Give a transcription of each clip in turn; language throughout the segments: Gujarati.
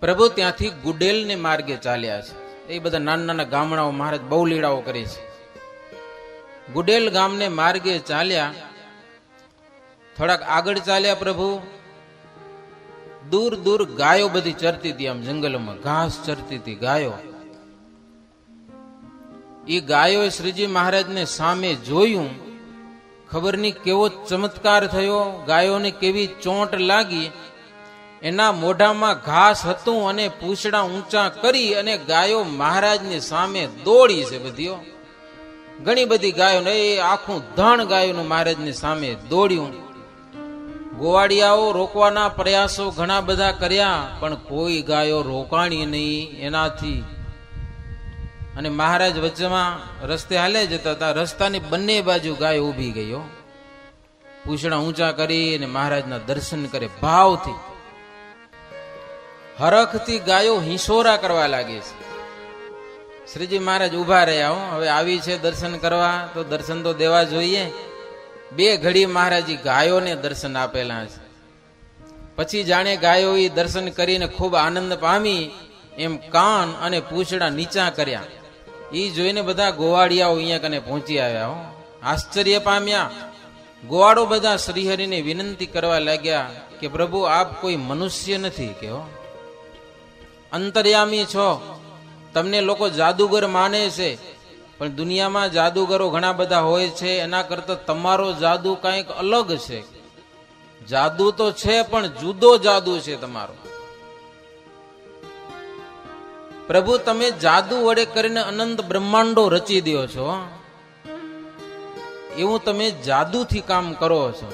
પ્રભુ ત્યાંથી ગુડેલને માર્ગે ચાલ્યા છે. એ બધા નાના નાના ગામડાઓ મહારાજ બહુ લીળાઓ કરી છે. ગુડેલ ગામને માર્ગે ચાલ્યા. થોડાક આગળ ચાલ્યા પ્રભુ, દૂર દૂર ગાયો બધી ચરતી હતી, આમ જંગલમાં ઘાસ ચરતી હતી ગાયો. એ ગાયોએ શ્રીજી મહારાજને સામે જોયું. ખબર નહીં કેવો ચમત્કાર થયો, ગાયોને કેવી ચોંટ લાગી. એના મોઢામાં ઘાસ હતું અને પૂંછડા ઊંચા કરી અને ગાયો મહારાજની સામે દોડી છે બધીઓ. ઘણી બધી ગાયો, એ આખું ધણ ગાયોનું મહારાજની સામે દોડ્યું. ગોવાળિયાઓ રોકવાના પ્રયાસો ઘણા બધા કર્યા, પણ કોઈ ગાયો રોકાણી નહીં એનાથી. અને મહારાજ વચ્ચેમાં રસ્તે હાલે જતા હતા, રસ્તાની બંને બાજુ ગાયો ઊભી ગયો, પૂંછડા ઊંચા કરી અને મહારાજના દર્શન કરે ભાવથી. હરખથી ગાયો હિંસોરા કરવા લાગે છે. શ્રીજી મહારાજ ઉભા રહ્યા. હવે આવી છે દર્શન કરવા તો દર્શન તો દેવા જોઈએ. બે ઘડી મહારાજી ગાયોને દર્શન આપેલા છે. પછી જાણે ગાયો એ દર્શન કરીને ખૂબ આનંદ પામી એમ કાન અને પૂંછડા નીચા કર્યા. એ જોઈને બધા ગોવાળિયાઓ અહીંયા કને પહોંચી આવ્યા. આશ્ચર્ય પામ્યા. ગોવાળો બધા શ્રીહરિને વિનંતી કરવા લાગ્યા કે પ્રભુ આપ કોઈ મનુષ્ય નથી કે અંતર્યામી છો. તમને લોકો જાદુગર માને છે, પણ દુનિયામાં જાદુગરો ઘણા બધા હોય છે, એના કરતા તમારો જાદુ કંઈક અલગ છે. જાદુ તો છે પણ જુદો જાદુ છે તમારો. પ્રભુ તમે જાદુ વડે કરીને અનંત બ્રહ્માંડો રચી દો છો, એવું તમે જાદુથી કામ કરો છો.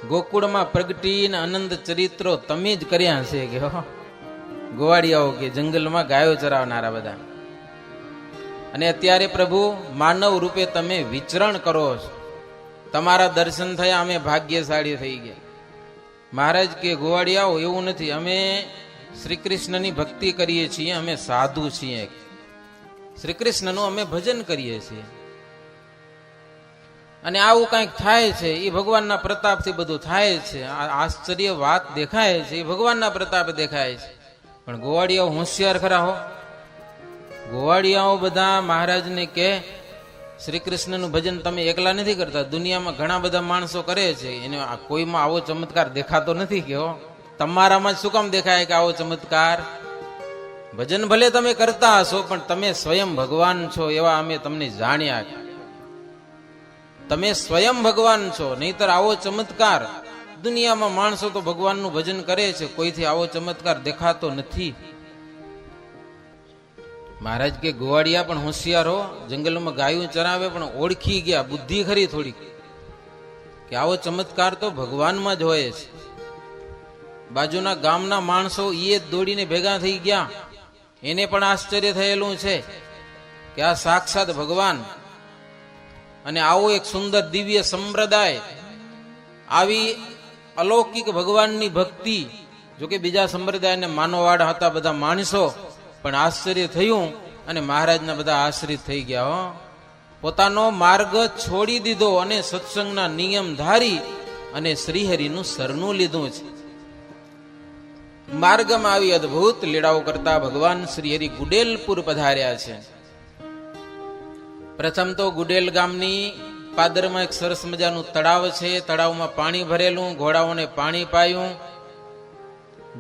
ગોકુળમાં પ્રગટીને અનંત ચરિત્રો તમે જ કર્યા છે કે ગોવાળિયાઓ કે જંગલમાં ગાયો ચરાવનારા બધા. અને અત્યારે પ્રભુ માનવ રૂપે તમે વિચરણ કરો છો. તમારા દર્શન થયા, અમે ભાગ્યશાળી થઈ ગયા. મહારાજ કે ગોવાળિયાઓ એવું નથી, અમે શ્રી કૃષ્ણની ભક્તિ કરીએ છીએ, અમે સાધુ છીએ, શ્રી કૃષ્ણનું અમે ભજન કરીએ છીએ. અને આવું કંઈક થાય છે એ ભગવાનના પ્રતાપથી બધું થાય છે. આ આશ્ચર્ય વાત દેખાય છે એ ભગવાનના પ્રતાપે દેખાય છે. પણ ગોવાળિયાઓ હોશિયાર ખરા હો. ગોવાળિયાઓ બધા મહારાજને કે શ્રી કૃષ્ણનું ભજન તમે એકલા નથી કરતા, દુનિયામાં ઘણા બધા માણસો કરે છે, એને કોઈમાં આવો ચમત્કાર દેખાતો નથી કે તમારામાં શું કામ દેખાય કે આવો ચમત્કાર? ભજન ભલે તમે કરતા હશો પણ તમે સ્વયં ભગવાન છો એવા અમે તમને જાણ્યા. તમે સ્વયં ભગવાન છો, નહીતર આવો ચમત્કાર દુનિયામાં માણસો તો ભગવાનનું ભજન કરે છે, કોઈથી આવો ચમત્કાર દેખાતો નથી. મહારાજ કે ગોવાળિયા પણ હોશિયાર હો, જંગલમાં ગાયું ચરાવે પણ ઓળખી ગયા, બુદ્ધિ ખરી થોડીક, કે આવો ચમત્કાર તો ભગવાનમાં જ હોય છે. બાજુના ગામના માણસો એ દોડીને ભેગા થઈ ગયા. એને પણ આશ્ચર્ય થયેલું છે કે આ સાક્ષાત ભગવાન. અને આવો એક સુંદર દિવ્ય સંપ્રદાય, આવી અલૌકિક ભગવાનની ભક્તિ. જોકે બીજા સંપ્રદાયને માનવાળા હતા બધા માણસો, પણ આશ્ચર્ય થયું અને મહારાજના બધા આશ્રિત થઈ ગયા. પોતાનો માર્ગ છોડી દીધો અને સત્સંગના નિયમ ધારી અને શ્રીહરિનું શરણું લીધું છે. માર્ગમાં આવી અદભુત લીળાઓ કરતા ભગવાન શ્રીહરિ ગુડેલપુર પધાર્યા છે. પ્રથમ તો ગુડેલ ગામની પાદરમાં એક સરસ મજાનું તળાવ છે. તળાવમાં પાણી ભરેલું, ઘોડાઓને પાણી પાયું.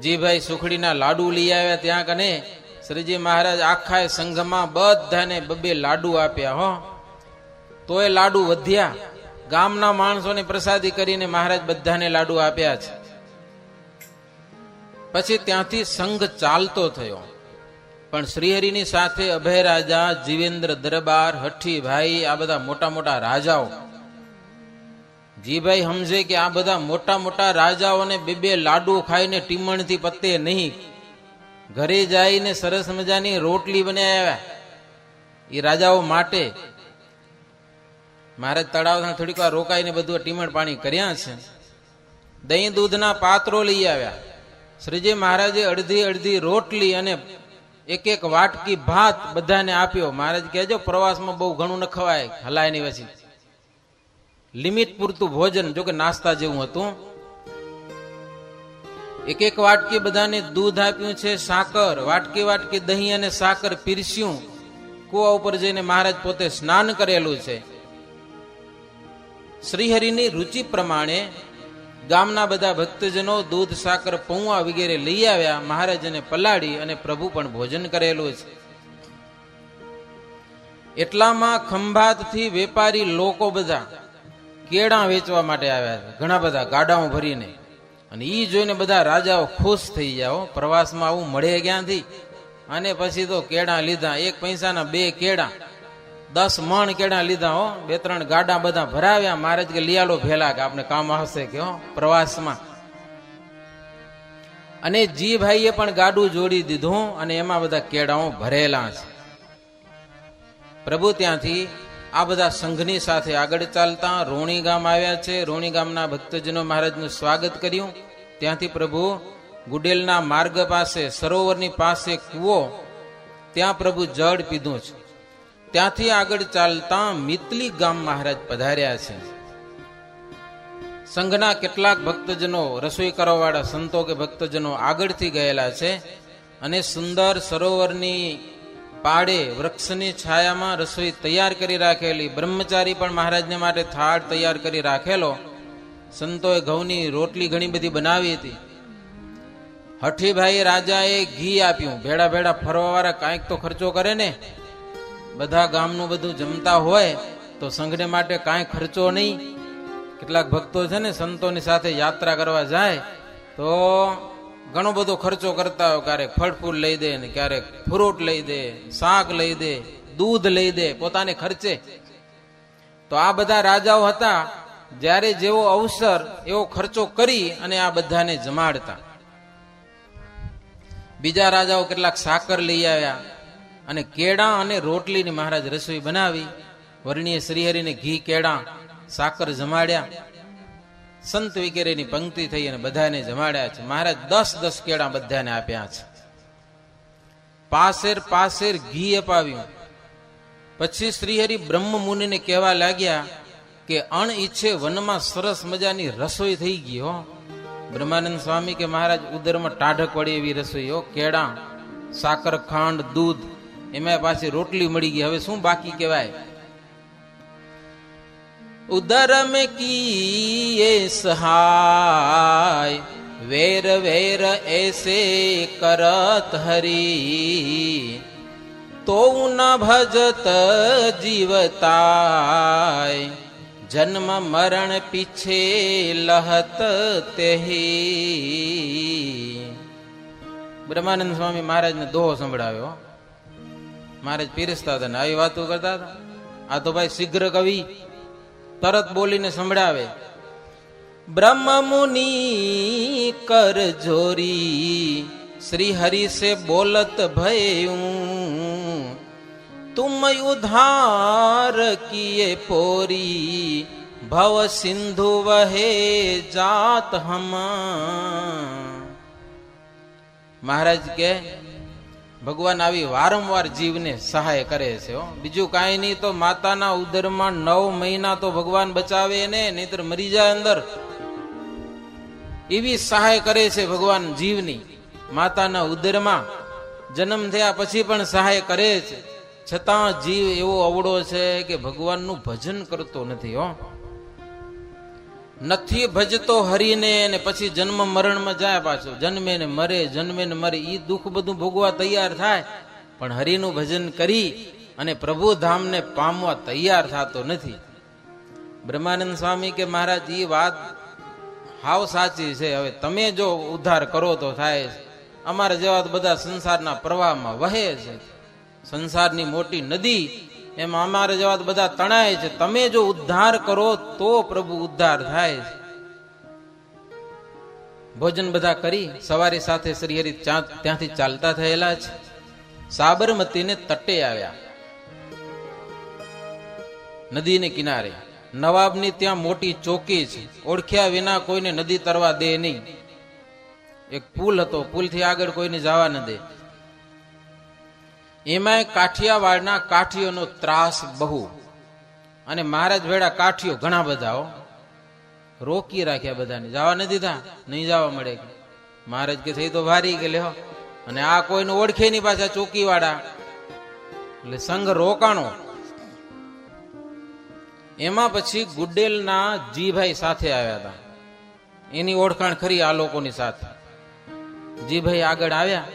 જીભાઈ સુખડીના લાડુ લઈ આવ્યા. ત્યાં કને શ્રીજી મહારાજ આખા સંઘમાં બધાને બબે લાડુ આપ્યા. તો એ લાડુ વધ્યા. ગામના માણસોને પ્રસાદી કરીને મહારાજ બધાને લાડુ આપ્યા છે. પછી ત્યાંથી સંઘ ચાલતો થયો. પણ શ્રીહરિની સાથે અભય રાજા, જીવેન્દ્ર દરબાર, હઠ્ઠીભાઈ, આ બધા મોટા મોટા રાજાઓ. જીભાઈ સમજે કે આ બધા મોટા મોટા રાજાઓને બે લાડુ ખાઈને ટીમણથી પતે નહીં. ઘરે જઈને સરસ મજાની રોટલી બનાવ્યા એ રાજાઓ માટે. મહારાજ તળાવના થોડીક વાર રોકાઈને બધું ટીમણ પાણી કર્યા છે. દહીં દૂધના પાત્રો લઈ આવ્યા. શ્રીજી મહારાજે અડધી અડધી રોટલી અને એક એક વાટકી ભાત બધાને આપ્યો. મહારાજ કહેજો પ્રવાસમાં બહુ ઘણું ન ખવાય, હલાય નહીં, પછી લિમિટ પૂરતું ભોજન. જો કે નાસ્તા જેવું હતું. એક એક વાટકી બધાને દૂધ આપ્યું છે, સાકર, વાટકી વાટકી દહીં અને સાકર પીરસ્યું. કુવા ઉપર જઈને મહારાજ પોતે સ્નાન કરેલું છે. શ્રીહરિની રુચિ પ્રમાણે ગામના બધા ભક્તજનો દૂધ, સાકર, પૌવા વગેરે લઈ આવ્યા. મહારાજને પલાળી અને પ્રભુ પણ ભોજન કરેલું છે. એટલામાં ખંભાતથી વેપારી લોકો બધા કેળા વેચવા માટે આવ્યા છે, ઘણા બધા ગાડાઓ ભરીને. અને ઈ જોઈને બધા રાજાઓ ખુશ થઈ ગયા. પ્રવાસમાં આવું મળે ક્યાંથી? અને પછી તો કેળા લીધા, 1 પૈસાના 2 કેળા, 10 મણ કેળા લીધા. 2-3 ગાડા બધા ભરાવ્યા. મહારાજ કે લિયાલો ભેલા, કે આપણે કામ આવશે કે પ્રવાસમાં. અને જી ભાઈએ પણ ગાડું જોડી દીધું અને એમાં બધા કેળાઓ ભરેલા છે. પ્રભુ ત્યાંથી આ બધા સંઘની સાથે આગળ ચાલતા રોણી ગામ આવ્યા છે. રોણી ગામના ભક્તજનો મહારાજનું સ્વાગત કર્યું. ત્યાંથી પ્રભુ ગુડેલના માર્ગ પાસે, સરોવરની પાસે કૂવો, ત્યાં પ્રભુ જળ પીધું છે. ત્યાંથી આગળ ચાલતા મિતલી ગામ મહારાજ પધાર્યા છે. સંઘના કેટલાક ભક્તજનો, રસોઈ કરવાવાળા સંતો કે ભક્તજનો આગળથી ગયેલા છે અને સુંદર સરોવરની પાડે વૃક્ષની છાયામાં રસોઈ તૈયાર કરી રાખેલી. બ્રહ્મચારી પણ મહારાજને માટે થાળ તૈયાર કરી રાખેલો. સંતોએ ઘઉંની રોટલી ઘણી બધી બનાવી હતી. હઠીભાઈ રાજાએ ઘી આપ્યું. ભેડા ભેડા ફરવાવાળા કાંઈક તો ખર્ચો કરે ને. બધા ગામનું બધું જમતા હોય તો સંઘને માટે કાંઈ ખર્ચો નહીં. કેટલાક ભક્તો છે ને સંતોની સાથે યાત્રા કરવા જાય તો ઘણો બધો ખર્ચો કરતા હોય. ક્યારેક ફળ ફૂલ લઈ દે ને ક્યારેક ફ્રૂટ લઈ દે, શાક લઈ દે, દૂધ લઈ દે પોતાને ખર્ચે. તો આ બધા રાજાઓ હતા, જ્યારે જેવો અવસર એવો ખર્ચો કરી અને આ બધાને જમાડતા. બીજા રાજાઓ કેટલાક સાકર લઈ આવ્યા અને કેળા અને રોટલીની મહારાજ રસોઈ બનાવી. વર્ણીય શ્રીહરિને ઘી, કેળા, સાકર જમાડ્યા. સંત વગેરેની પંક્તિ થઈ અને બધાને જમાડ્યા છે. મહારાજ 10-10 કેળા બધાને આપ્યા છે. પાસેર પાસેર ઘી અપાવ્યું. પછી શ્રીહરિ બ્રહ્મ મુનિને કહેવા લાગ્યા કે અણ ઈચ્છે વનમાં સરસ મજાની રસોઈ થઈ ગઈ. બ્રહ્માનંદ સ્વામી કે મહારાજ ઉદરમાં ટાઢક વળી એવી રસોઈ. કેળા, સાકર, ખાંડ, દૂધ, એમાં પાછી રોટલી મળી ગઈ. હવે શું બાકી કહેવાય? ઉદર में किए सहाय वेर वेर ऐसे करत हरी तो न भजत जीवताय जन्म मरण पीछे लहत तेही. બ્રહ્માનંદ સ્વામી મહારાજને દોહો સંભળાવ્યો. મહારાજ પીરસતા હતા ને આવી વાતો કરતા હતા. આ તો ભાઈ શીઘ્ર કવિ તરત બોલીને સંભળાવે. બ્રહ્મ મુનિ કર જોરી શ્રી હરિ સે બોલત ભયું તુમ ઉધાર કિએ પોરી ભવ સિંધુ વહે જાત હમ. મહારાજ કે ભગવાન આવી વારંવાર જીવને સહાય કરે છે. બીજું કાંઈ નહીં તો માતાના ઉદરમાં 9 મહિના તો ભગવાન બચાવે ને, નહીતર મરી જાય અંદર. એવી સહાય કરે છે ભગવાન જીવની. માતાના ઉદરમાં જન્મ થયા પછી પણ સહાય કરે છે. છતાં જીવ એવો અવળો છે કે ભગવાનનું ભજન કરતો નથી. નથી ભજતો હરિને ને પછી જન્મ મરણમાં જાય. પાછો જન્મે ને મરે, જન્મે ને મરે. ઈ દુઃખ બધું ભોગવા તૈયાર થાય, પણ હરિનું ભજન કરી અને પ્રભુ ધામને પામવા તૈયાર થતો નથી. બ્રહ્માનંદ સ્વામી કે મહારાજ ઈ વાત હાવ સાચી છે. હવે તમે જો ઉદ્ધાર કરો તો થાય. અમારા જેવા બધા સંસારના પ્રવાહમાં વહે છે. સંસારની મોટી નદી એમાં અમારા જેવા બધા તણાય છે. તમે જો ઉદ્ધાર કરો તો પ્રભુ ઉદ્ધાર થાય છે. ભોજન બધા કરી સવારી સાથે શ્રીહરિ ત્યાંથી ચાલતા થયેલા છે. સાબરમતીને તટે આવ્યા, નદીને કિનારે. નવાબની ત્યાં મોટી ચોકી છે. ઓળખ્યા વિના કોઈને નદી તરવા દે નહીં. એક પુલ હતો, પુલથી આગળ કોઈને જવા ન દે. એમાંય કાઠિયાવાડના કાઠીઓનો ત્રાસ બહુ. અને મહારાજ ભેડા કાઠીઓ ઘણા બધા રોકી રાખ્યા બધાને. જવા ન દીધા, નહીં જવા મળે. મહારાજ કે થઈ તો ભારી કે લ્યો, અને આ કોઈને ઓળખે નહીં પાછા ચોકીવાળા, એટલે સંઘ રોકાણો. એમાં પછી ગુડેલના જીભાઈ સાથે આવ્યા હતા, એની ઓળખાણ ખરી આ લોકોની સાથે. જીભાઈ આગળ આવ્યા,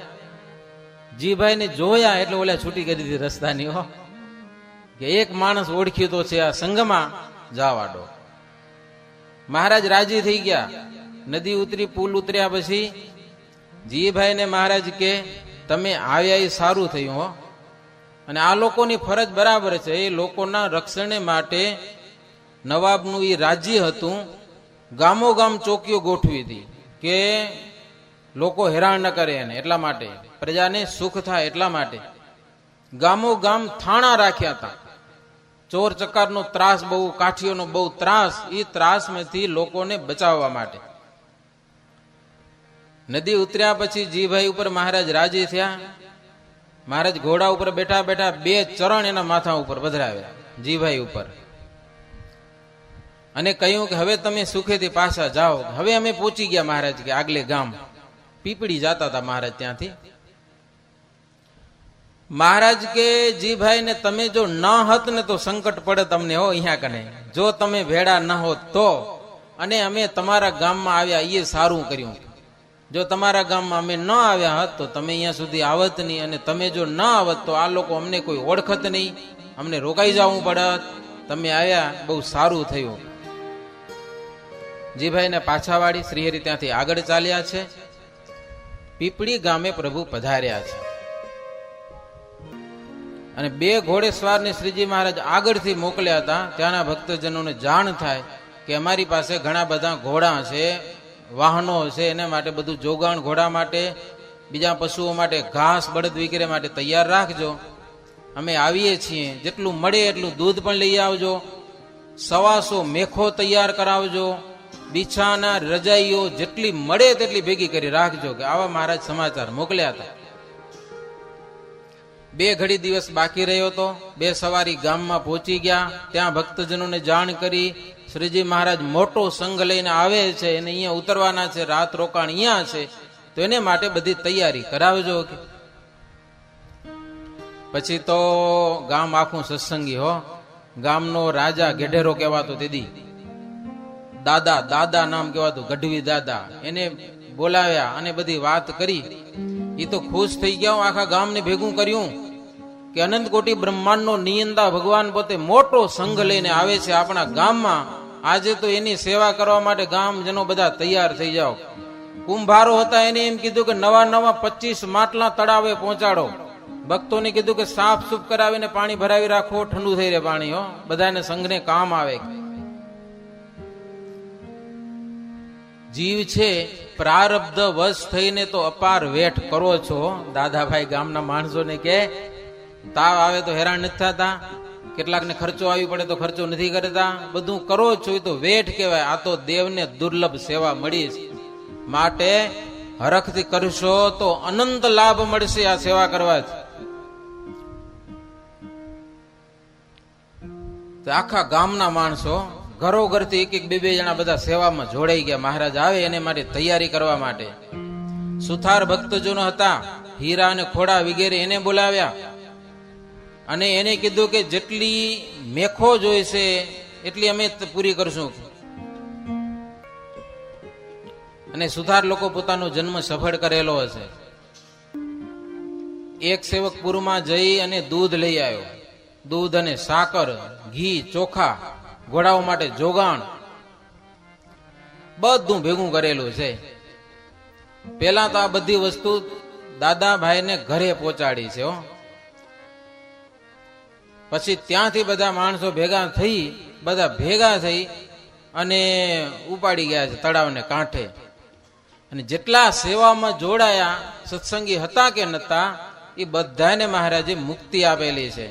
જીભાઈ ને જોયા એટલે ઓલા છૂટી કરી દીધી રસ્તાની, હો કે એક માણસ ઓળખ્યું તો છે આ સંઘમાં, જાવાડો. મહારાજ રાજી થઈ ગયા. નદી ઉતરી, પુલ ઉતર્યા પછી જીભાઈ ને મહારાજ કે તમે આવ્યા એ સારું થયું હો, અને આ લોકોની ફરજ બરાબર છે. એ લોકોના રક્ષણ માટે નવાબનું એ રાજ્ય હતું, ગામો ગામ ચોકીઓ ગોઠવી હતી કે લોકો હેરાન ન કરે એને, એટલા માટે પ્રજાને સુખ થાય એટલા માટે ગામો ગામ થાણા રાખ્યા હતા. ચોર ચકારનો ત્રાસ બહુ, કાઠીઓનો બહુ ત્રાસ, એ ત્રાસમાંથી લોકોને બચાવવા માટે. નદી ઉતર્યા પછી જીભાઈ ઉપર મહારાજ રાજી થયા. મહારાજ ઘોડા ઉપર બેઠા બેઠા 2 ચરણ એના માથા ઉપર પધરાવ્યા, જીભાઈ ઉપર, અને કહ્યું કે હવે તમે સુખેથી પાછા જાઓ. હવે અમે પહોંચી ગયા મહારાજ કે આગલે ગામ. પીપળી જતા હતા મહારાજ ત્યાંથી. મહારાજ કે જીભાઈ ને તમે જો ન હત ને તો સંકટ પડે તમને, હો અહીંયા કને. જો તમે ભેડા ન હોત તો, અને અમે તમારા ગામમાં આવ્યા એ સારું કર્યું. જો તમારા ગામમાં અમે ન આવ્યા હોત તો તમે અહીંયા સુધી આવત નહીં, અને તમે જો ન આવત તો આ લોકો અમને કોઈ ઓળખત નહીં, અમને રોકાઈ જવું પડત. તમે આવ્યા બહુ સારું થયું. જીભાઈ ને પાછા વાળી શ્રીહરિ ત્યાંથી આગળ ચાલ્યા છે. પીપળી ગામે પ્રભુ પધાર્યા છે, અને 2 ઘોડેસવારને શ્રીજી મહારાજ આગળથી મોકલ્યા હતા. ત્યાંના ભક્તજનોને જાણ થાય કે અમારી પાસે ઘણા બધા ઘોડા છે, વાહનો છે, એના માટે બધું જોગાણ, ઘોડા માટે, બીજા પશુઓ માટે ઘાસ, બળદ વગેરે માટે તૈયાર રાખજો. અમે આવીએ છીએ, જેટલું મળે એટલું દૂધ પણ લઈ આવજો, 125 મેખો તૈયાર કરાવજો, બિછાના રજાઈઓ જેટલી મળે તેટલી ભેગી કરી રાખજો. કે આવા મહારાજ સમાચાર મોકલ્યા હતા. 2 ઘડી દિવસ બાકી રહ્યો તો 2 સવારી ગામમાં પહોંચી ગયા. ત્યાં ભક્તજનોને જાણ કરી, શ્રીજી મહારાજ મોટો સંઘ લઈને આવે છે, એને અહીંયા ઉતરવાના છે, રાત રોકાણ અહીંયા છે, તો એને માટે બધી તૈયારી કરાવજો. પછી તો ગામ આખું સત્સંગી, હો. ગામનો રાજા ગેઢેરો કહેવાતો, તેદી દાદા, દાદા નામ કહેવાતું, ગઢવી દાદા, એને બોલાવ્યા અને બધી વાત કરી. એ તો ખુશ થઈ ગયા. આખા ગામને ભેગું કર્યું કે અનંત કોટી બ્રહ્માંડનો નિયંતા ભગવાન પોતે મોટો સંઘ લઈને આવે છે આપણા ગામમાં. આજે તો એની સેવા કરવા માટે ગામજનો બધા તૈયાર થઈ જાઓ. કુંભારો હતા, એને એમ કીધું કે નવા 25 માટલા તળાવે પહોંચાડો. ભક્તોને કીધું કે સાફ સૂફ કરાવીને પાણી ભરાવી રાખો, ઠંડુ થઈ રહે પાણી, હો, બધાને સંઘને કામ આવે. જીવ છે પ્રારબ્ધ વશ થઈને તો અપાર વેઠ કરો છો. દાદાભાઈ ગામના માણસોને કે તાવ આવે તો હેરાન નથી થતા, કેટલાકને ખર્ચો આવી પડે તો ખર્ચો નથી કરતા, બધું કરો છો એ તો વેઠ કહેવાય. આ તો દેવને દુર્લભ સેવા મળી છે, માટે હરખથી કરશો તો અનંત લાભ મળશે આ સેવા કરવાથી. આખા ગામના માણસો ઘરોઘરથી 1-2 જણા બધા સેવામાં જોડાઈ ગયા. મહારાજ આવે એને માટે તૈયારી કરવા માટે. સુથાર ભક્તજનો હતા, હીરા અને ખોડા વગેરે, એને બોલાવ્યા અને એને કીધું કે જેટલી મેખો જોઈશે એટલી અમે પૂરી કરશું. અને સુથાર લોકો પોતાનો જન્મ સફળ કરેલો હશે. એક સેવક પૂરમાં જઈ અને દૂધ લઈ આવ્યો. દૂધ અને સાકર, ઘી, ચોખા, ઘોડાઓ માટે જોગાણ, બધું ભેગું કરેલું છે. પેલા તો આ બધી વસ્તુ દાદાભાઈને ઘરે પહોંચાડી છે, હો. પછી ત્યાંથી બધા માણસો બધા ભેગા થઈ અને ઉપાડી ગયા છે તળાવને કાંઠે. અને જેટલા સેવામાં જોડાયા, સત્સંગી હતા કે નતા, એ બધાને મહારાજે મુક્તિ આપેલી છે.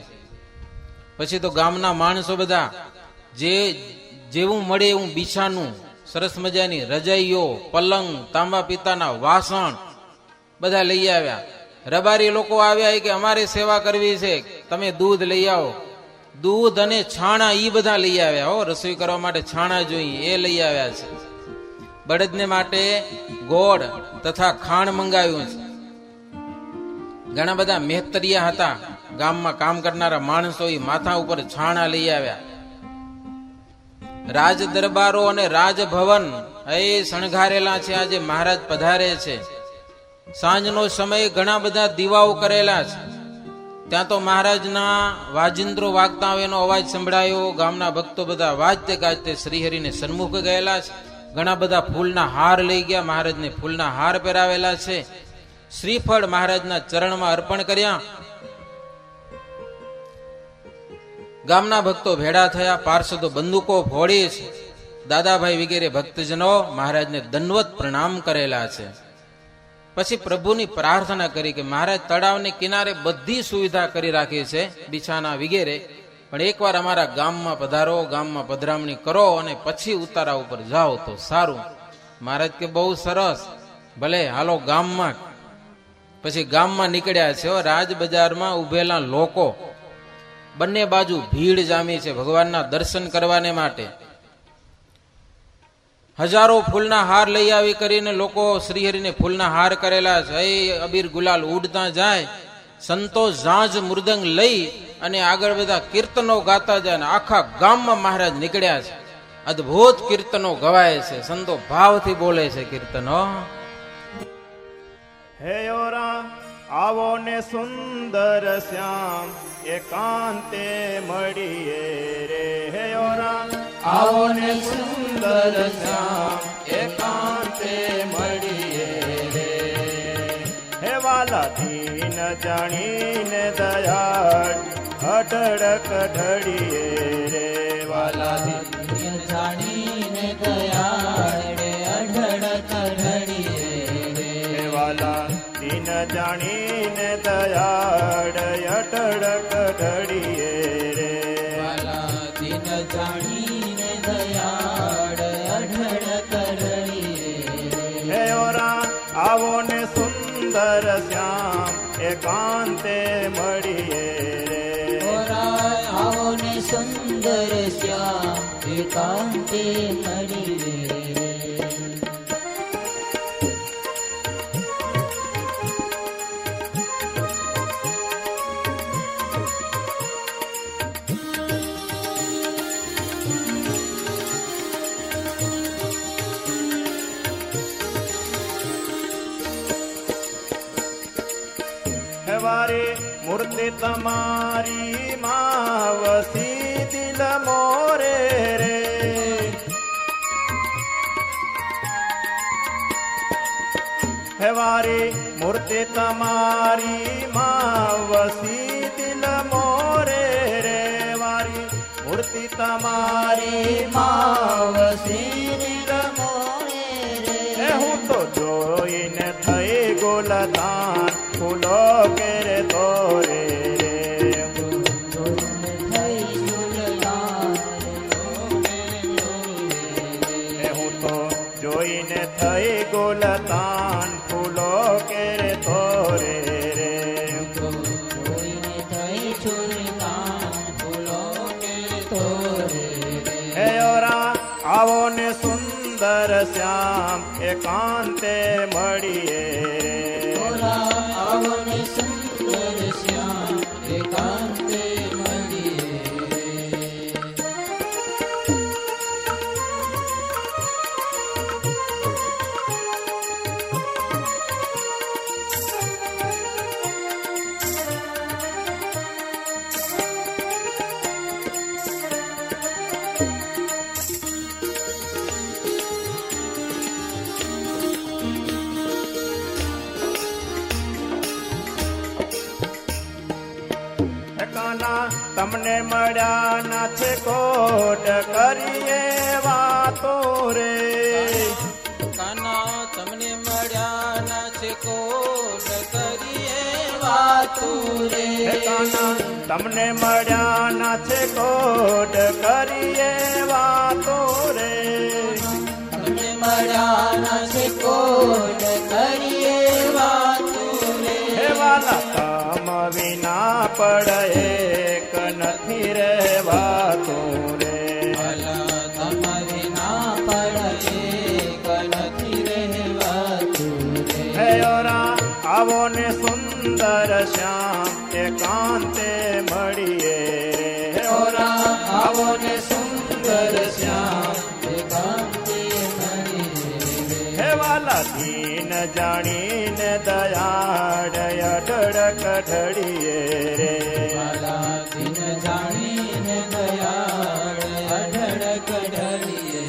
પછી તો ગામના માણસો બધા જેવું મળે એવું બિછાનું, સરસ મજાની રજાઈઓ, પલંગ, તાંબા પિત્તાના વાસણ બધા લઈ આવ્યા. રબારી લોકો આવ્યા કે અમારે સેવા કરવી છે, તમે દૂધ લઈ આવો. દૂધ અને છાણા ઈ બધા લઈ આવ્યા, હો. રસોઈ કરવા માટે છાણા જોઈએ એ લઈ આવ્યા છે. બળદને માટે ગોળ તથા ખાંડ મંગાવ્યું છે. ઘણા બધા મહેતરિયા હતા, ગામમાં કામ કરનારા માણસો, એ માથા ઉપર છાણા લઈ આવ્યા. રાજ દરબારો અને રાજભવન એ શણગારેલા છે. આજે મહારાજ પધારે છે. સાંજનો સમય, ઘણા બધા દીવાઓ કરેલા છે. ત્યાં તો મહારાજના વાજિંત્રો વાગતા હોય એનો અવાજ સંભળાયો. ગામના ભક્તો બધા વાજતે ગાજતે શ્રીહરિને સન્મુખ ગયેલા છે. ઘણા બધા ફૂલના હાર લઈ ગયા, મહારાજને ફૂલના હાર પહેરાવેલા છે. શ્રીફળ મહારાજના ચરણમાં અર્પણ કર્યા. ગામના ભક્તો ભેડા થયા, પાર્ષદો બંદૂકો ફોડી છે. દાદાભાઈ વગેરે ભક્તજનો મહારાજને દંડવત પ્રણામ કરેલા છે. પછી પ્રભુની પ્રાર્થના કરી કે મહારાજ તળાવને કિનારે બધી સુવિધા કરી રાખી છે, બિછાના વગેરે, પણ એકવાર અમારા ગામમાં પધારો, ગામમાં પધરામણી કરો અને પછી ઉતારા ઉપર જાઓ તો સારું. મહારાજ કે બહુ સરસ, ભલે હાલો ગામમાં. પછી ગામમાં નીકળ્યા છે. રાજ બજારમાં ઉભેલા લોકો, બંને બાજુ ભીડ જામી છે ભગવાનના દર્શન કરવાને માટે. હજારો ફૂલના હાર લઈ આવી કરીને લોકો શ્રીહરિને ફૂલના હાર કરેલા છે. અબીર ગુલાલ ઉડતા જાય. સંતો ઝાંઝ મૃદંગ લઈ અને આગળ બધા કીર્તનો ગાતા જાય. આખા ગામમાં મહારાજ નીકળ્યા છે. અદભુત કીર્તનો ગવાય છે. સંતો ભાવથી બોલે છે કીર્તનો. હે ઓરા આવો ને સુંદર શ્યામ એકાંતે મળીએ રે. હે ઓરા આવો ને સુંદર શ્યામ એકાંતે મળીએ રે. હે વાલા દીન જાણીને દયાળ અઢળક ઢળીએ રે. વાલા દીન જાણીને દયાળ અઢળક ઢળીએ રે. વાલા દીન જાણીને દયાળ અઢળક ઢળીએ રે. વાલા દીન જાણીને દયાળ અઢળક ઢળીએ રે. હે ઓરા આવો ને સુંદર શ્યામ એકાંતે મળીએ રે. ઓરા આવો ને સુંદર શ્યામ એકાંતે મળીએ રે. વારે મૂર્તિ તમારી માં વસી દિલ મોરે રે. હે વારી મૂર્તિ તમારી માં વસી દિલ મોરે રે. વારી મૂર્તિ તમારી માં વસી દિલ મોરે રે. હું તો જોઈને થઈ ગોલધાન ફૂલો કેરે તોરે રે. હું તો જોઈને થઈ ગોલતાન ફૂલો કેરે તોરે રે. હે ઓરા આવો ને સુંદર શ્યામ એકાંતે મળીએ રે. આવો ને સુંદર શ્યામ એકાંતે મળીએ રે. તમને મળ્યા નાથે કોટ કરીએ વાતો રે. કાના તમને મળ્યા નાથે કોટ કરીએ વાતો રે. કાના તમને મળ્યા નાથે કોટ કરીએ વાતો રે. તમને મળ્યા નાથે કોટ કરીએ વાતો રે. હે વાલા તમ વિના પડે નથી રહેવાતું રે. ભલા તમ વિના પડે આવો ને સુંદર શ્યામ એકાંતે મળીએ રે ઓ રામ આવો ને સુંદર શ્યામ એકાંતે મળીએ હે વાલા દીન જાણીને દયાળ અઢળ કઢળીએ રે વાલા દિન જાણીને દયાળ અઢળ કઢળીએ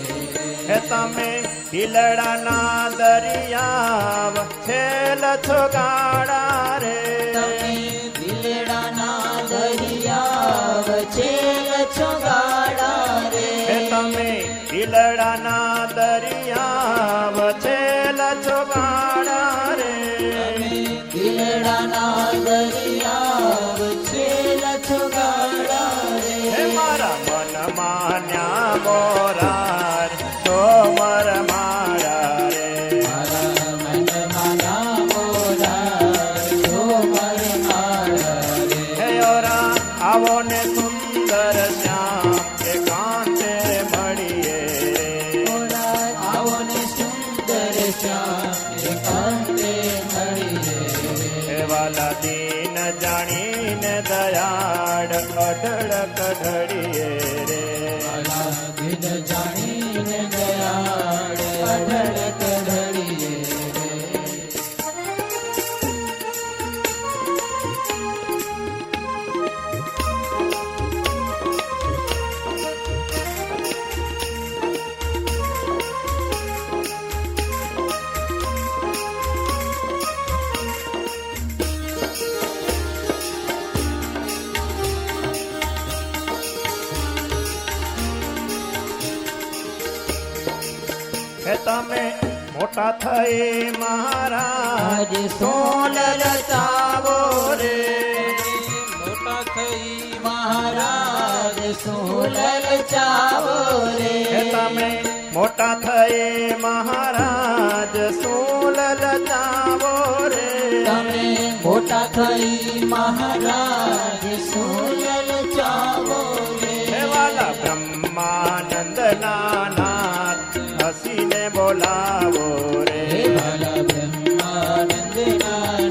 હે તમે હિલડાના દરિયાવ છેલ છો ગાડા રે તમે દિલડાના દરિયા વચેલ છો ગાડા રે હે તમે હિલડાના દરિયાવ છેલ છો ગાડા રે દિલડાના દરિયા વચેલ છો ગાડા હે રે મારા મન માન્યા મોરાર તો મર મારા રે મારા મનમાં ના મોરા જો મર મારા રે હે ઓરા આવો ને સુંદર શ્યામ એકાંતે મળીએ રે મોરા આવો ને સુંદર શ્યામ એકાંતે મળીએ હે વાલા દીન જાણીને દયાળ અઢળ કઢળીએ રે વાલા દિન જાણીને દયાળ અઢળ કઢળીએ રે હે તમે મોટા થઈ મહારાજ આજ સોલ રચાવો રે મોટા થઈ મહારાજ સોલ રચાવો હે રે તમે મોટા થઈ મહારાજ સોલ લજાવો રે તમે મોટા થઈ મહારાજ સોલ રચાવો હે રે વાલા બ્રહ્માનંદ નાથ હસીને બોલાવો રે હે વાલા બ્રહ્માનંદ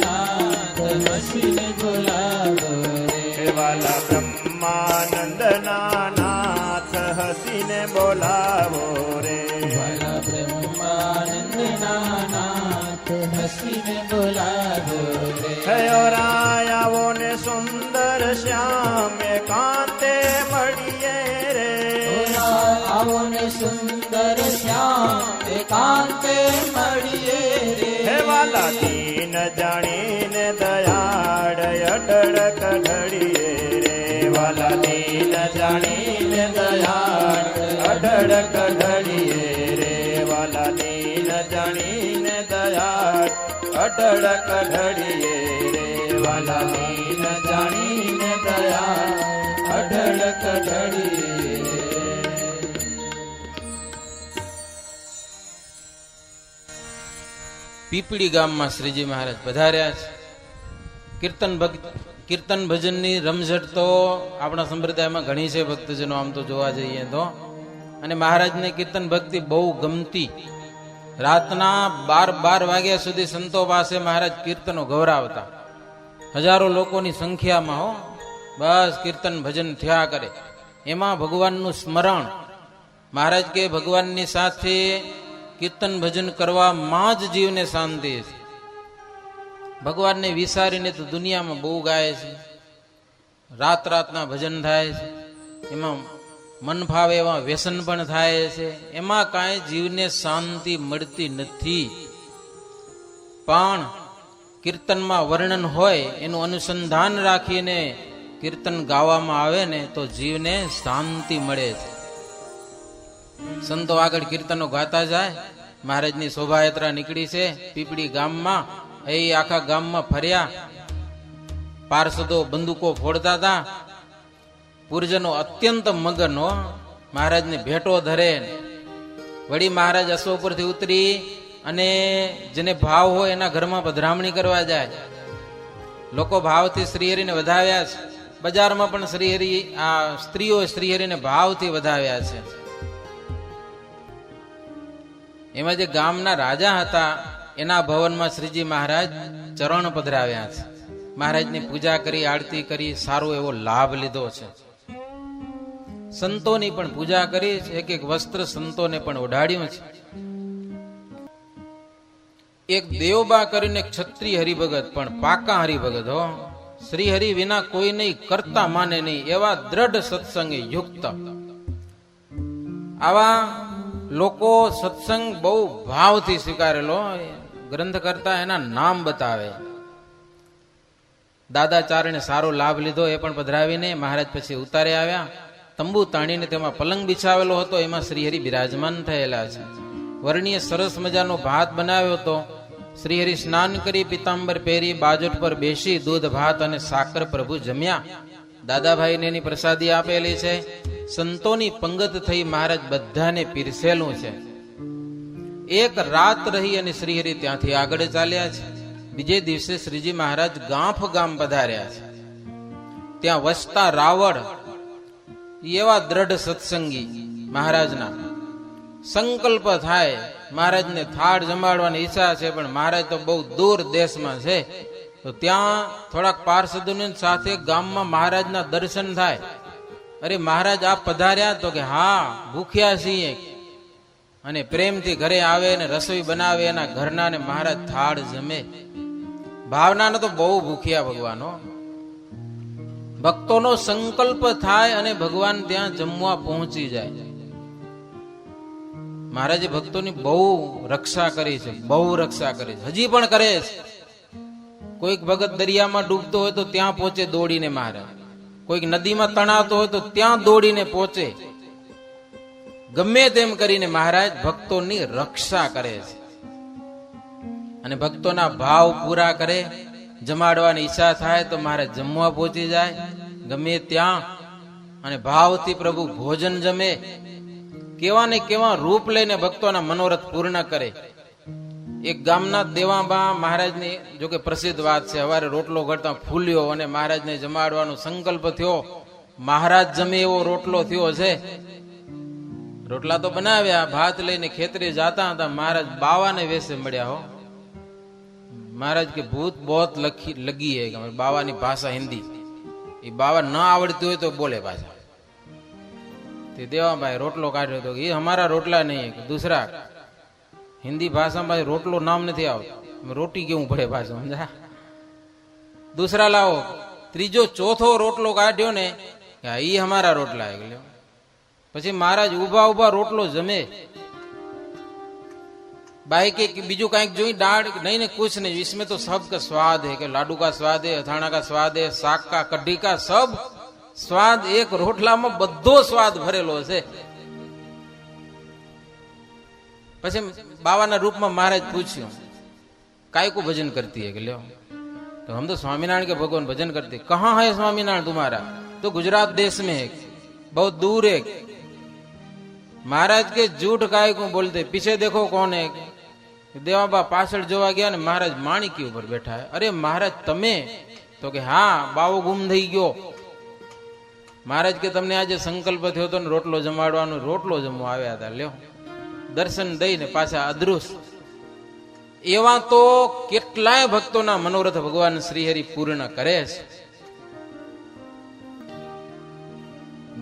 નાથ હસીને બોલાવો હે રે વાલા બ્રહ્માનંદ નાથ હસીને બોલાવો રે વાલા બ્રહ્માનંદ નાથ હસીને બોલાવો રે થયો રાયાવો ને સુંદર શ્યામ એકાંતે મળીએ રે આવો ને સુંદર શ્યામ એકાંતે મળીએ હે રે વાલા દીન જાણીને દયાળ અઢળ કઢળીએ રે વાલા દીન જાણીને દયાળ અઢળ કઢળીએ રે વાલા દીન જાણીને દયાળ અઢળ કઢળીએ રે વાલા દીન જાણીને દયાળ અઢળ કઢળીએ પીપળી ગામમાં શ્રીજી મહારાજ પધાર્યા છે. કીર્તન ભજનની રમઝટ તો આપણા સંપ્રદાયમાં ઘણી છે ભક્તજનો, આમ તો જોવા જઈએ તો. અને મહારાજને કીર્તન ભક્તિ બહુ ગમતી. રાતના 12 વાગ્યા સુધી સંતો પાસે મહારાજ કીર્તનો ગૌરાવતા. હજારો લોકોની સંખ્યામાં હો, બસ કીર્તન ભજન થયા કરે. એમાં ભગવાનનું સ્મરણ. મહારાજ કે ભગવાનની સાથે કીર્તન ભજન કરવામાં જ જીવને શાંતિ છે. ભગવાનને વિચારીને તો દુનિયામાં બહુ ગાય છે, રાતના ભજન થાય છે, એમાં મન ફાવે એવા વ્યસન પણ થાય છે, એમાં કાંઈ જીવને શાંતિ મળતી નથી. પણ કીર્તનમાં વર્ણન હોય એનું અનુસંધાન રાખીને કીર્તન ગાવામાં આવે ને તો જીવને શાંતિ મળે છે. સંતો આગળ કીર્તનો ગાતા જાય. મહારાજની શોભાયાત્રા નીકળી છે પીપળી ગામમાં. એ આખા ગામમાં ફર્યા. પાર્ષદો બંદૂકો ફોડતા હતા. પૂરજનો અત્યંત મગન હો, મહારાજને ભેટો ધરે. વળી મહારાજ અશ્વ ઉપરથી ઉતરી અને જેને ભાવ હોય એના ઘરમાં પધરામણી કરવા જાય. લોકો ભાવથી શ્રીહરિને વધાવ્યા છે. બજારમાં પણ શ્રીહરિ, આ સ્ત્રીઓ શ્રીહરિને ભાવથી વધાવ્યા છે. એમાં જે ગામના રાજા હતા એના ભવનમાં શ્રીજી મહારાજ ચરણ પધરાવ્યા છે. મહારાજની પૂજા કરી, આરતી કરી, સારો એવો લાભ લીધો છે. સંતોની પણ પૂજા કરી, એક એક વસ્ત્ર સંતોને પણ ઓઢાડ્યું છે. એક દેવબા કરીને ક્ષત્રિય હરિભગત, પણ પાકા હરિભગત હો. શ્રી હરિ વિના કોઈ નહીં, કરતા માને નહીં, એવા દ્રઢ સત્સંગે યુક્ત. આવા લોકો સત્સંગ બહુ ભાવથી સ્વીકારેલો. ગ્રંથ કરતા એના નામ બતાવે. દાદાચાર્યને સારો લાભ લીધો, એ પણ પધરાવીને મહારાજ પછી ઉતારે આવ્યા. તંબુ તાણીને તેમાં પલંગ બિછાવેલો હતો, એમાં શ્રીહરિ બિરાજમાન થયેલા છે. વર્ણીય સરસ મજાનો ભાત બનાવ્યો હતો. શ્રીહરિ સ્નાન કરી, પિતાંબર પહેરી, બાજોટ પર બેસી દૂધ ભાત અને સાકર પ્રભુ જમ્યા. દાદાભાઈને એની પ્રસાદી આપેલી છે. સંતોની પંગત થઈ મહારાજ બધાને પીરસેલું છે. એક રાત રહી અને શ્રીહરિ ત્યાંથી આગળ ચાલ્યા છે. બીજે દિવસે શ્રીજી મહારાજ ગાંફ ગામ પધાર્યા છે. ત્યાં વસતા રાવળ એવા દ્રઢ સત્સંગી મહારાજના સંકલ્પ થાય મહારાજને થાળ જમાડવાની ઈચ્છા છે, પણ મહારાજ તો બહુ દૂર દેશમાં છે. તો ત્યાં થોડાક પાર્ષદોની સાથે ગામમાં મહારાજના દર્શન થાય. અરે મહારાજ આપ પધાર્યા? તો કે હા, ભૂખ્યા છીએ. અને પ્રેમથી ઘરે આવે ને રસોઈ બનાવે, એના ઘરના ને મહારાજ થાળ જમે. ભાવનાનો તો બહુ ભૂખ્યા ભગવાનો. ભક્તોનો સંકલ્પ થાય અને ભગવાન ત્યાં જમવા પહોંચી જાય. મહારાજે ભક્તોની બહુ રક્ષા કરી છે, બહુ રક્ષા કરી છે, હજી પણ કરે છે. કોઈક ભગત દરિયામાં ડૂબતો હોય તો ત્યાં પહોંચે દોડીને મહારાજ. કોઈક નદીમાં તણાવતો હોય તો ત્યાં દોડીને પહોંચે. ગમે તેમ કરીને મહારાજ ભક્તોની રક્ષા કરે છે અને ભક્તોના ભાવ પૂરા કરે. જમાડવાની ઈચ્છા થાય તો મહારાજ જમવા પહોંચી જાય ગમે ત્યાં, અને ભાવથી પ્રભુ ભોજન જમે. કેવા ને કેવા રૂપ લઈને ભક્તોના મનોરથ પૂર્ણ કરે. એક ગામના દેવાબા મહારાજની જોકે પ્રસિદ્ધ વાત છે. સવારે રોટલો ઘડતા ફૂલ્યો અને મહારાજને જમાડવાનો સંકલ્પ થયો. મહારાજ જમે એવો રોટલો થયો છે. રોટલા તો બનાવ્યા, ભાત લઈને ખેતરે જાતા હતા. મહારાજ બાવાને વેસે મળ્યા હો. મહારાજ કે ભૂત બહોત લગી હે. બાવાની ભાષા હિન્દી, એ બાવા ન આવડતી હોય તો બોલે પાછા. તે દેવાભાઈ રોટલો કાઢ્યો તો એ હમારા રોટલા નહીં, દૂસરા હિન્દી ભાષામાં રોટલો નામ નથી આવતો, રોટી કેવું પડે પાછું, સમજા? દૂસરા લાવો. ત્રીજો ચોથો રોટલો કાઢ્યો ને, ઈ હમારા રોટલા. પછી મહારાજ ઉભા ઉભા રોટલો જમે. बाई के बीजू कहीं जो दाढ़ नहीं ने कुछ नहीं, इसमें तो सब का स्वाद है, कि लाडू का स्वाद है, अथाणा का स्वाद है, शाक का, कढ़ी का, सब स्वाद एक रोटला में बधो स्वाद भरेलो है. પછી બાવાના રૂપમાં મહારાજ પૂછ્યું, काय को भजन करती है? कि लो तो हम तो स्वामीनारायण के भगवान भजन करते. कहाँ है स्वामीनारायण तुम्हारा? तो गुजरात देश में है, बहुत दूर है. महाराज के झूठ काय को बोलते, पीछे देखो कौन है. देवाबा पाछળ જોવા ગયા ને મહારાજ માણકી ઉપર બેઠા है. अरे महाराज તમે? તો કે હા, બાવો ગુમ થઈ ગયો. મહારાજ કે તમને આજે સંકલ્પ થયો તો ને રોટલો જમાડવાનો, રોટલો જમવા આવ્યા હતા, લ્યો દર્શન દઈને પાછા અદૃશ્ય. એવા તો કેટલાય ભક્તોના મનોરથ ભગવાન શ્રીહરિ પૂર્ણ કરે છે.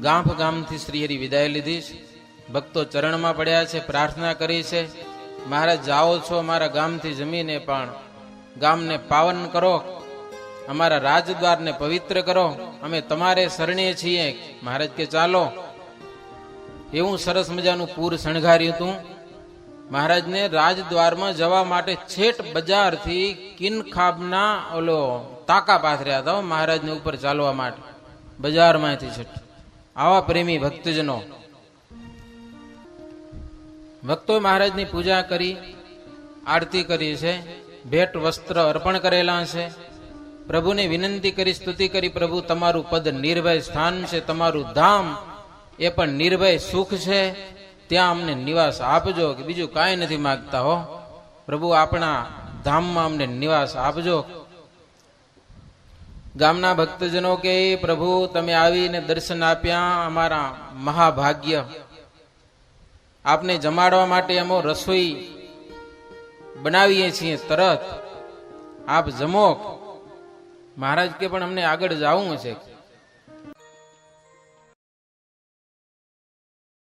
ગાંફ ગામથી શ્રીહરિ વિદાય લીધી છે. ભક્તો ચરણમાં પડ્યા છે, પ્રાર્થના કરી છે, મહારાજ જાઓ છો અમારા ગામથી જમીને પણ ગામને પાવન કરો, અમારા રાજદ્વારને પવિત્ર કરો, અમે તમારે શરણે છીએ. મહારાજ કે ચાલો. એવું સરસ મજાનું પૂર શણગાર્યું હતું. મહારાજને રાજદ્વારમાં જવા માટે છેટ બજારથી કિનખાબના ઓલો તાકા પાથર્યા હતા મહારાજને ઉપર ચાલવા માટે, બજારમાંથી છેટ. આવા પ્રેમી ભક્તજનો. ભક્તોએ મહારાજની પૂજા કરી, આરતી કરી છે, ભેટ વસ્ત્ર અર્પણ કરેલા છે. પ્રભુને વિનંતી કરી, સ્તુતિ કરી, પ્રભુ તમારું પદ નિર્ભય સ્થાન છે, તમારું ધામ એ પણ નિર્ભય સુખ છે, ત્યાં અમને નિવાસ આપજો. કે બીજું કાંઈ નથી માગતા હો, પ્રભુ આપણા ધામમાં અમને નિવાસ આપજો. ગામના ભક્તજનો કે પ્રભુ તમે આવીને દર્શન આપ્યા, અમારા મહાભાગ્ય. આપને જમાડવા માટે અમો રસોઈ બનાવીએ છીએ તરત. આપ જમો. મહારાજ કે પણ અમને આગળ જવું છે.